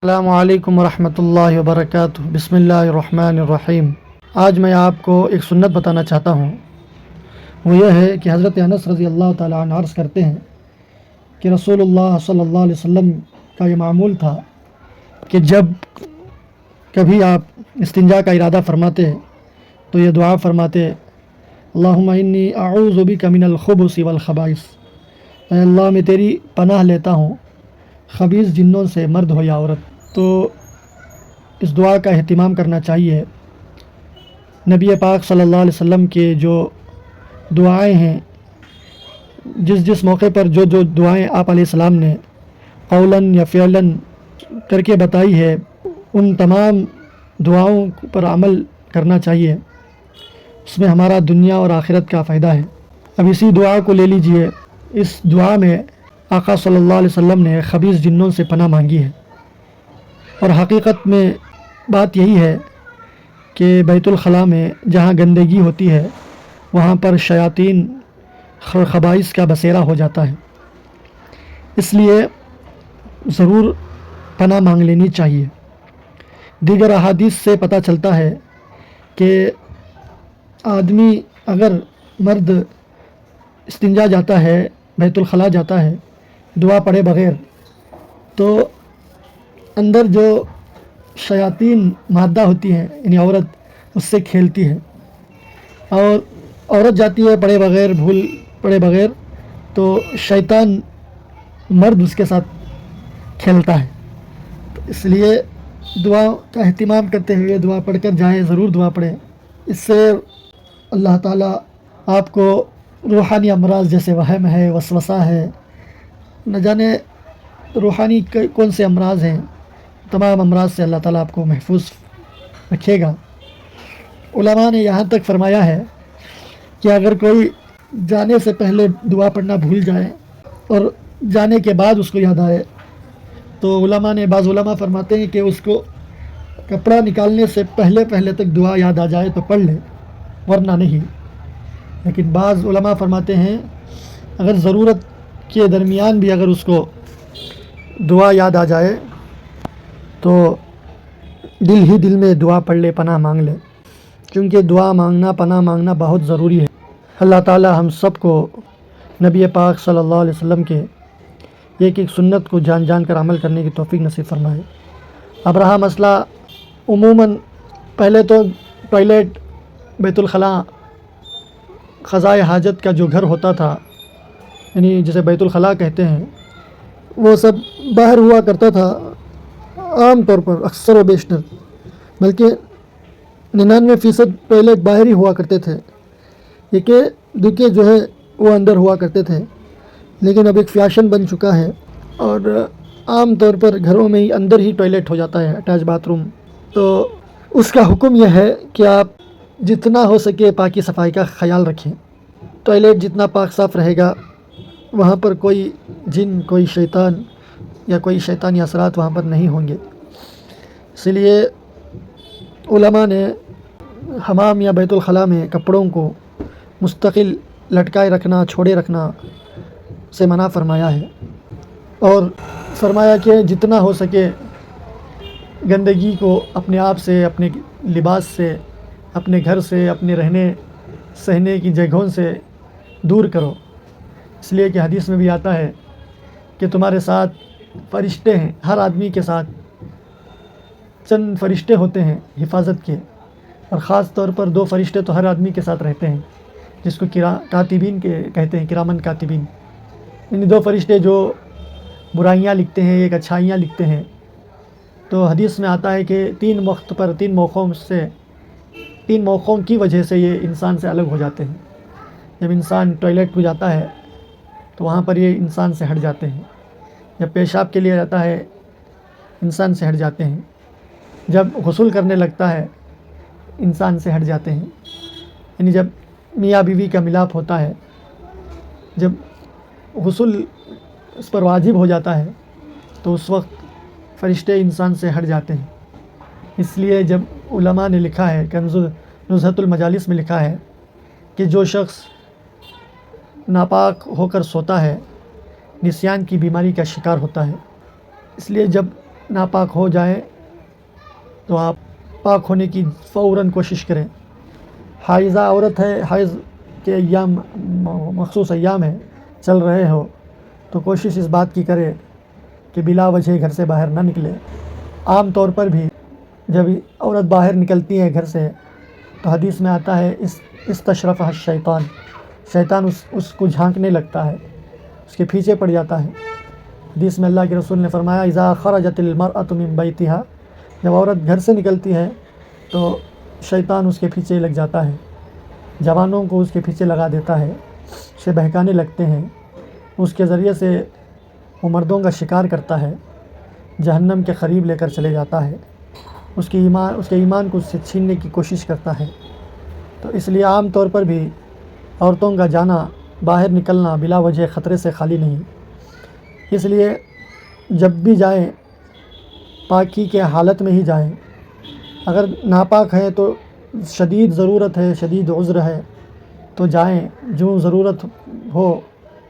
السلام علیکم ورحمۃ اللہ وبرکاتہ۔ بسم اللہ الرحمن الرحیم۔ آج میں آپ کو ایک سنت بتانا چاہتا ہوں، وہ یہ ہے کہ حضرت انس رضی اللہ تعالیٰ عنہ عرض کرتے ہیں کہ رسول اللہ صلی اللہ علیہ وسلم کا یہ معمول تھا کہ جب کبھی آپ استنجا کا ارادہ فرماتے تو یہ دعا فرماتے: اللہم انی اعوذ بک من الخبث والخبائث، اے اللہ میں تیری پناہ لیتا ہوں خبیث جنوں سے، مرد ہو یا عورت۔ تو اس دعا کا اہتمام کرنا چاہیے۔ نبی پاک صلی اللہ علیہ وسلم کے جو دعائیں ہیں، جس موقع پر جو دعائیں آپ علیہ السلام نے قولاً یا فعلاً کر کے بتائی ہے، ان تمام دعاؤں پر عمل کرنا چاہیے۔ اس میں ہمارا دنیا اور آخرت کا فائدہ ہے۔ اب اسی دعا کو لے لیجئے۔ اس دعا میں آقا صلی اللہ علیہ وسلم نے خبیث جنوں سے پناہ مانگی ہے، اور حقیقت میں بات یہی ہے کہ بیت الخلاء میں جہاں گندگی ہوتی ہے وہاں پر شیاطین خبائث کا بسیرا ہو جاتا ہے، اس لیے ضرور پناہ مانگ لینی چاہیے۔ دیگر احادیث سے پتہ چلتا ہے کہ آدمی اگر مرد استنجا جاتا ہے، بیت الخلاء جاتا ہے دعا پڑھے بغیر، تو اندر جو شیاطین مادہ ہوتی ہے یعنی عورت، اس سے کھیلتی ہے، اور عورت جاتی ہے پڑھے بغیر، بھول پڑھے بغیر، تو شیطان مرد اس کے ساتھ کھیلتا ہے۔ تو اس لیے دعا کا اہتمام کرتے ہوئے دعا پڑھ کر جائیں، ضرور دعا پڑھیں۔ اس سے اللہ تعالیٰ آپ کو روحانی امراض جیسے وہم ہے، وسوسہ ہے، نہ جانے روحانی کون سے امراض ہیں، تمام امراض سے اللہ تعالیٰ آپ کو محفوظ رکھے گا۔ علماء نے یہاں تک فرمایا ہے کہ اگر کوئی جانے سے پہلے دعا پڑھنا بھول جائے اور جانے کے بعد اس کو یاد آئے، تو بعض علماء فرماتے ہیں کہ اس کو کپڑا نکالنے سے پہلے تک دعا یاد آ جائے تو پڑھ لے، ورنہ نہیں۔ لیکن بعض علماء فرماتے ہیں اگر ضرورت کے درمیان بھی اگر اس کو دعا یاد آ جائے تو دل ہی دل میں دعا پڑھ لے، پناہ مانگ لے، کیونکہ دعا مانگنا، پناہ مانگنا بہت ضروری ہے۔ اللہ تعالی ہم سب کو نبی پاک صلی اللہ علیہ وسلم کے ایک سنت کو جان جان کر عمل کرنے کی توفیق نصیب فرمائے۔ اب رہا مسئلہ، عموماً پہلے تو ٹوائلٹ، بیت الخلاء، قضائے حاجت کا جو گھر ہوتا تھا، یعنی جسے بیت الخلاء کہتے ہیں، وہ سب باہر ہوا کرتا تھا عام طور پر، اکثر و بیشتر، بلکہ 99% ٹوائلٹ باہر ہی ہوا کرتے تھے، دیکھے جو ہے وہ اندر ہوا کرتے تھے۔ لیکن اب ایک فیشن بن چکا ہے، اور عام طور پر گھروں میں ہی اندر ہی ٹوائلٹ ہو جاتا ہے، اٹیچ باتھ روم۔ تو اس کا حکم یہ ہے کہ آپ جتنا ہو سکے پاکی صفائی کا خیال رکھیں۔ ٹوائلٹ جتنا پاک صاف رہے گا، وہاں پر کوئی جن، کوئی شیطان یا کوئی شیطانی اثرات وہاں پر نہیں ہوں گے۔ اس لیے علماء نے حمام یا بیت الخلاء میں کپڑوں کو مستقل لٹکائے رکھنا، چھوڑے رکھنا سے منع فرمایا ہے، اور فرمایا کہ جتنا ہو سکے گندگی کو اپنے آپ سے، اپنے لباس سے، اپنے گھر سے، اپنے رہنے سہنے کی جگہوں سے دور کرو، اس لیے کہ حدیث میں بھی آتا ہے کہ تمہارے ساتھ فرشتے ہیں، ہر آدمی کے ساتھ چند فرشتے ہوتے ہیں حفاظت کے، اور خاص طور پر 2 فرشتے تو ہر آدمی کے ساتھ رہتے ہیں، جس کو کاتبین کہتے ہیں، کرامن کاتبین، یعنی 2 فرشتے جو برائیاں لکھتے ہیں، ایک اچھائیاں لکھتے ہیں۔ تو حدیث میں آتا ہے کہ 3 وقت پر 3 موقعوں کی وجہ سے یہ انسان سے الگ ہو جاتے ہیں۔ جب انسان ٹوائلٹ کو جاتا ہے تو وہاں پر یہ انسان سے ہٹ جاتے ہیں، جب پیشاب کے لیے جاتا ہے انسان سے ہٹ جاتے ہیں، جب غسل کرنے لگتا ہے انسان سے ہٹ جاتے ہیں، یعنی جب میاں بیوی کا ملاپ ہوتا ہے، جب غسل اس پر واجب ہو جاتا ہے، تو اس وقت فرشتے انسان سے ہٹ جاتے ہیں۔ اس لیے جب علماء نے لکھا ہے، نزہۃ المجالس میں لکھا ہے کہ جو شخص ناپاک ہو کر سوتا ہے نسیان کی بیماری کا شکار ہوتا ہے۔ اس لیے جب ناپاک ہو جائیں تو آپ پاک ہونے کی فوراً کوشش کریں۔ حائضہ عورت ہے، حیض کے ایام مخصوص ایام ہیں چل رہے ہو تو کوشش اس بات کی کرے کہ بلا وجہ گھر سے باہر نہ نکلے۔ عام طور پر بھی جب عورت باہر نکلتی ہے گھر سے تو حدیث میں آتا ہے استشرفہ الشیطان، شیطان اس کو جھانکنے لگتا ہے، اس کے پیچھے پڑ جاتا ہے۔ حدیث میں اللہ کے رسول نے فرمایا اذا خرجت المرأة من بیتها، جب عورت گھر سے نکلتی ہے تو شیطان اس کے پیچھے لگ جاتا ہے، جوانوں کو اس کے پیچھے لگا دیتا ہے، اسے بہکانے لگتے ہیں، اس کے ذریعے سے وہ مردوں کا شکار کرتا ہے، جہنم کے قریب لے کر چلے جاتا ہے، اس کے ایمان کو اس سے چھیننے کی کوشش کرتا ہے۔ تو اس لیے عام طور پر بھی عورتوں کا جانا، باہر نکلنا بلا وجہ خطرے سے خالی نہیں۔ اس لیے جب بھی جائیں پاکی کے حالت میں ہی جائیں۔ اگر ناپاک ہے تو شدید ضرورت ہے، شدید عذر ہے تو جائیں، جو ضرورت ہو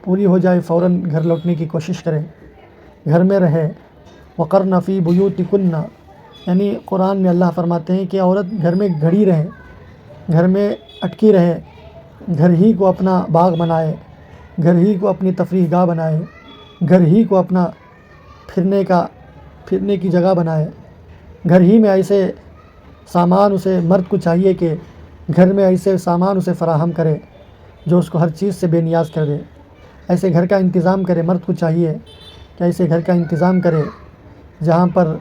پوری ہو جائے فوراً گھر لوٹنے کی کوشش کریں، گھر میں رہے۔ وقرن فی بیوتکن، یعنی قرآن میں اللہ فرماتے ہیں کہ عورت گھر میں گھڑی رہے، گھر میں اٹکی رہے، گھر ہی کو اپنا باغ بنائے، گھر ہی کو اپنی تفریح گاہ بنائے، گھر ہی کو اپنا پھرنے کی جگہ بنائے، گھر ہی میں ایسے سامان اسے، مرد کو چاہیے کہ گھر میں ایسے سامان اسے فراہم کرے جو اس کو ہر چیز سے بے نیاز کر دے، ایسے گھر کا انتظام کرے۔ مرد کو چاہیے کہ ایسے گھر کا انتظام کرے جہاں پر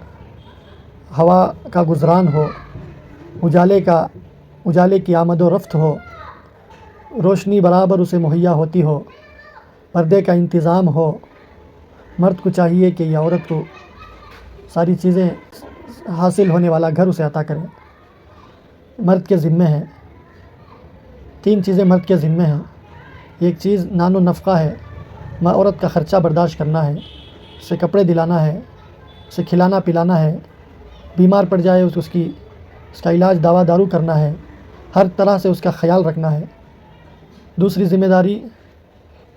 ہوا کا گزران ہو، اجالے کی آمد و رفت ہو، روشنی برابر اسے مہیا ہوتی ہو، پردے کا انتظام ہو۔ مرد کو چاہیے کہ یہ عورت کو ساری چیزیں حاصل ہونے والا گھر اسے عطا کرے۔ مرد کے ذمے ہے، 3 چیزیں مرد کے ذمے ہیں۔ ایک چیز نان و نفقہ ہے، عورت کا خرچہ برداشت کرنا ہے، اسے کپڑے دلانا ہے، اسے کھلانا پلانا ہے، بیمار پڑ جائے اس کا علاج دوا دارو کرنا ہے، ہر طرح سے اس کا خیال رکھنا ہے۔ دوسری ذمہ داری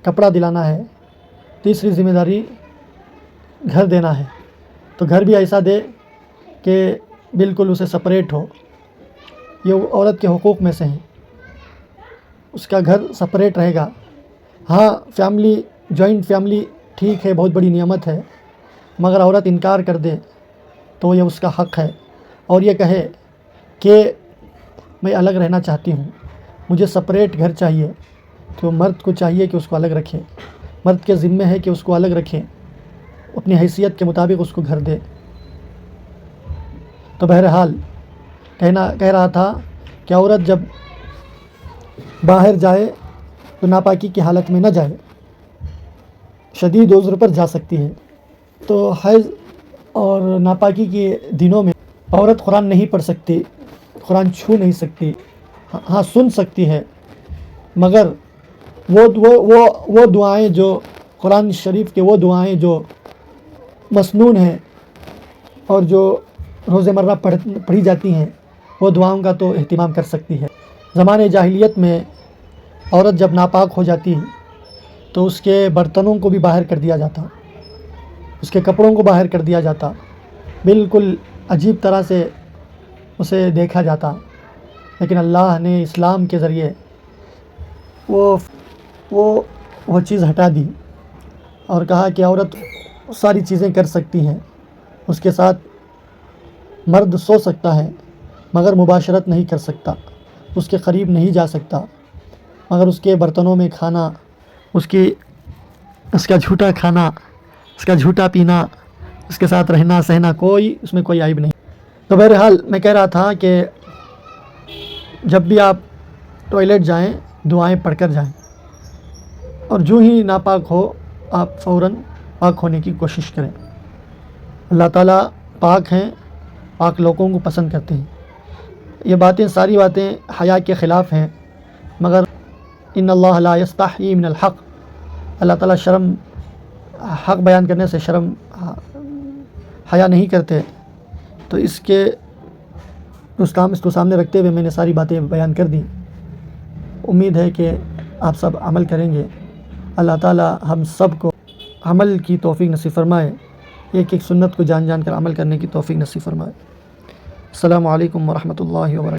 کپڑا دلانا ہے۔ تیسری ذمہ داری گھر دینا ہے، تو گھر بھی ایسا دے کہ بالکل اسے سپریٹ ہو۔ یہ عورت کے حقوق میں سے ہیں، اس کا گھر سپریٹ رہے گا۔ ہاں فیملی، جوائنٹ فیملی ٹھیک ہے، بہت بڑی نعمت ہے، مگر عورت انکار کر دے تو یہ اس کا حق ہے، اور یہ کہے کہ میں الگ رہنا چاہتی ہوں، مجھے سپریٹ گھر چاہیے، تو مرد کو چاہیے کہ اس کو الگ رکھے۔ مرد کے ذمہ ہے کہ اس کو الگ رکھے، اپنی حیثیت کے مطابق اس کو گھر دے۔ تو بہرحال کہہ رہا تھا کہ عورت جب باہر جائے تو ناپاکی کی حالت میں نہ جائے، شدید عذر پر جا سکتی ہے۔ تو حیض اور ناپاکی کے دنوں میں عورت قرآن نہیں پڑھ سکتی، قرآن چھو نہیں سکتی، ہاں سن سکتی ہے، مگر وہ دعائیں جو قرآن شریف کے، وہ دعائیں جو مسنون ہیں اور جو روزمرہ پڑھی جاتی ہیں، وہ دعاؤں کا تو اہتمام کر سکتی ہے۔ زمانے جاہلیت میں عورت جب ناپاک ہو جاتی تو اس کے برتنوں کو بھی باہر کر دیا جاتا، اس کے کپڑوں کو باہر کر دیا جاتا، بالکل عجیب طرح سے اسے دیکھا جاتا۔ لیکن اللہ نے اسلام کے ذریعے وہ چیز ہٹا دی اور کہا کہ عورت ساری چیزیں کر سکتی ہیں، اس کے ساتھ مرد سو سکتا ہے مگر مباشرت نہیں کر سکتا، اس کے قریب نہیں جا سکتا، مگر اس کے برتنوں میں کھانا، اس کا جھوٹا کھانا، اس کا جھوٹا پینا، اس کے ساتھ رہنا سہنا، اس میں کوئی عیب نہیں۔ تو بہرحال میں کہہ رہا تھا کہ جب بھی آپ ٹوائلٹ جائیں دعائیں پڑھ کر جائیں، اور جو ہی ناپاک ہو آپ فوراً پاک ہونے کی کوشش کریں۔ اللہ تعالیٰ پاک ہیں، پاک لوگوں کو پسند کرتے ہیں۔ یہ ساری باتیں حیا کے خلاف ہیں، مگر ان اللہ لا یستحیی من الحق، اللہ تعالیٰ حق بیان کرنے سے حیا نہیں کرتے۔ تو اس کو سامنے رکھتے ہوئے میں نے ساری باتیں بیان کر دی۔ امید ہے کہ آپ سب عمل کریں گے۔ اللہ تعالیٰ ہم سب کو عمل کی توفیق نصیب فرمائے۔ ایک ایک سنت کو جان جان کر عمل کرنے کی توفیق نصیب فرمائے۔ السلام علیکم ورحمۃ اللہ وبرکاتہ۔